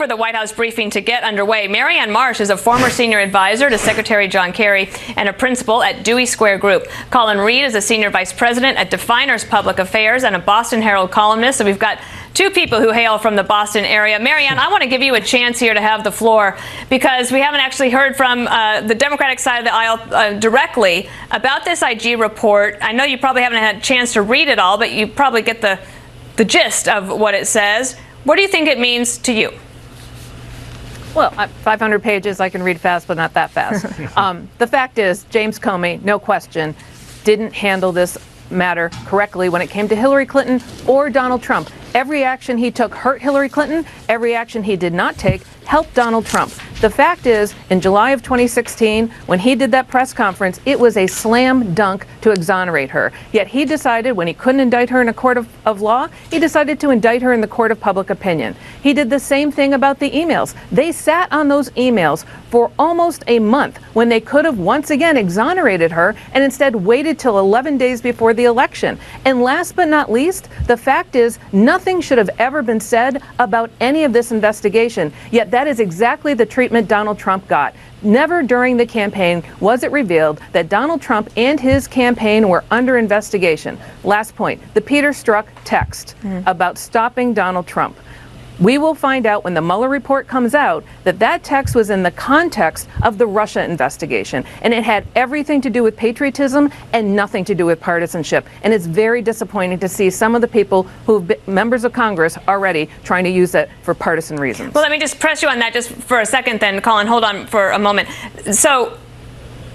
for the White House briefing to get underway. Marianne Marsh is a former senior advisor to Secretary John Kerry and a principal at Dewey Square Group. Colin Reed is a senior vice president at Definers Public Affairs and a Boston Herald columnist. So we've got two people who hail from the Boston area. Marianne, I want to give you a chance here to have the floor because we haven't actually heard from the Democratic side of the aisle directly about this IG report. I know you probably haven't had a chance to read it all, but you probably get the gist of what it says. What do you think it means to you? Well, 500 pages, I can read fast, but not that fast. The fact is, James Comey, no question, didn't handle this matter correctly when it came to Hillary Clinton or Donald Trump. Every action he took hurt Hillary Clinton. Every action he did not take helped Donald Trump. The fact is, in July of 2016, when he did that press conference, it was a slam dunk to exonerate her. Yet he decided when he couldn't indict her in a court of law, he decided to indict her in the court of public opinion. He did the same thing about the emails. They sat on those emails for almost a month when they could have once again exonerated her and instead waited till 11 days before the election. And last but not least, the fact is nothing should have ever been said about any of this investigation. Yet that is exactly the treatment Donald Trump got. Never during the campaign was it revealed that Donald Trump and his campaign were under investigation. Last point, the Peter Strzok text about stopping Donald Trump. We will find out when the Mueller report comes out that that text was in the context of the Russia investigation, and it had everything to do with patriotism and nothing to do with partisanship. And it's very disappointing to see some of the people who've been members of Congress already trying to use it for partisan reasons. Well, let me just press you on that just for a second then, Colin. Hold on for a moment.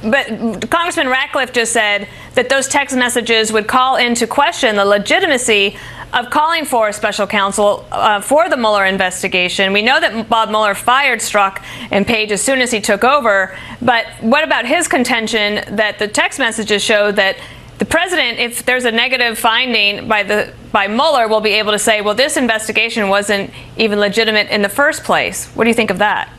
But Congressman Ratcliffe just said that those text messages would call into question the legitimacy of calling for a special counsel for the Mueller investigation. We know that Bob Mueller fired Strzok and Page as soon as he took over. But what about his contention that the text messages show that the president, if there's a negative finding by Mueller, will be able to say, well, this investigation wasn't even legitimate in the first place? What do you think of that?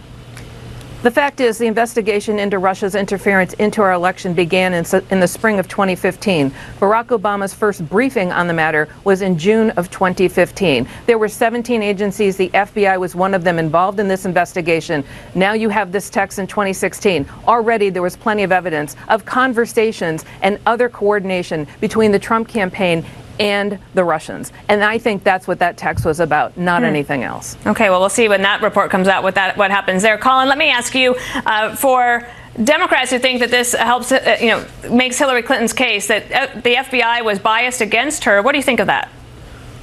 The fact is, the investigation into Russia's interference into our election began in the spring of 2015. Barack Obama's first briefing on the matter was in June of 2015. There were 17 agencies. The FBI was one of them involved in this investigation. Now you have this text in 2016. Already there was plenty of evidence of conversations and other coordination between the Trump campaign and the Russians. And I think that's what that text was about, not anything else. Okay, well, we'll see when that report comes out what happens there. Colin, let me ask you, for Democrats who think that this helps, makes Hillary Clinton's case, that the FBI was biased against her, what do you think of that?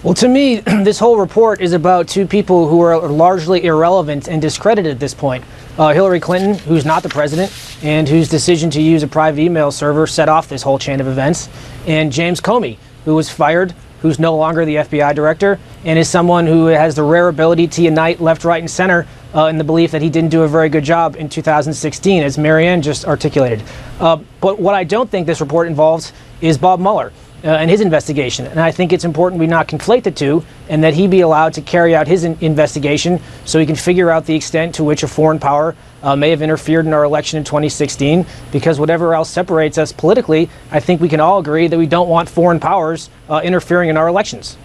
Well, to me, this whole report is about two people who are largely irrelevant and discredited at this point. Hillary Clinton, who's not the president, and whose decision to use a private email server set off this whole chain of events, and James Comey, who was fired, who's no longer the FBI director, and is someone who has the rare ability to unite left, right, and center in the belief that he didn't do a very good job in 2016, as Marianne just articulated. But what I don't think this report involves is Bob Mueller and his investigation. And I think it's important we not conflate the two, and that he be allowed to carry out his investigation so he can figure out the extent to which a foreign power may have interfered in our election in 2016, because whatever else separates us politically, I think we can all agree that we don't want foreign powers interfering in our elections.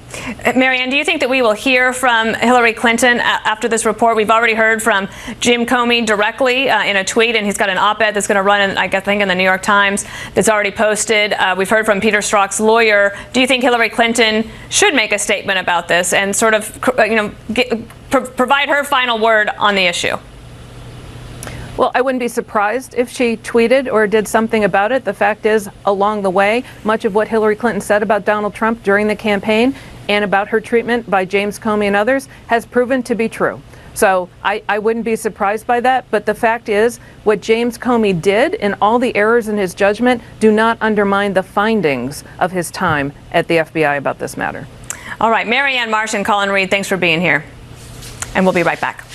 Marianne, do you think that we will hear from Hillary Clinton after this report? We've already heard from Jim Comey directly in a tweet, and he's got an op-ed that's going to run, I think, in the New York Times that's already posted. We've heard from Peter Strzok's lawyer. Do you think Hillary Clinton should make a statement about this and sort of, provide her final word on the issue? Well, I wouldn't be surprised if she tweeted or did something about it. The fact is, along the way, much of what Hillary Clinton said about Donald Trump during the campaign and about her treatment by James Comey and others has proven to be true. So I wouldn't be surprised by that. But the fact is, what James Comey did and all the errors in his judgment do not undermine the findings of his time at the FBI about this matter. All right, Marianne Marsh and Colin Reed, thanks for being here. And we'll be right back.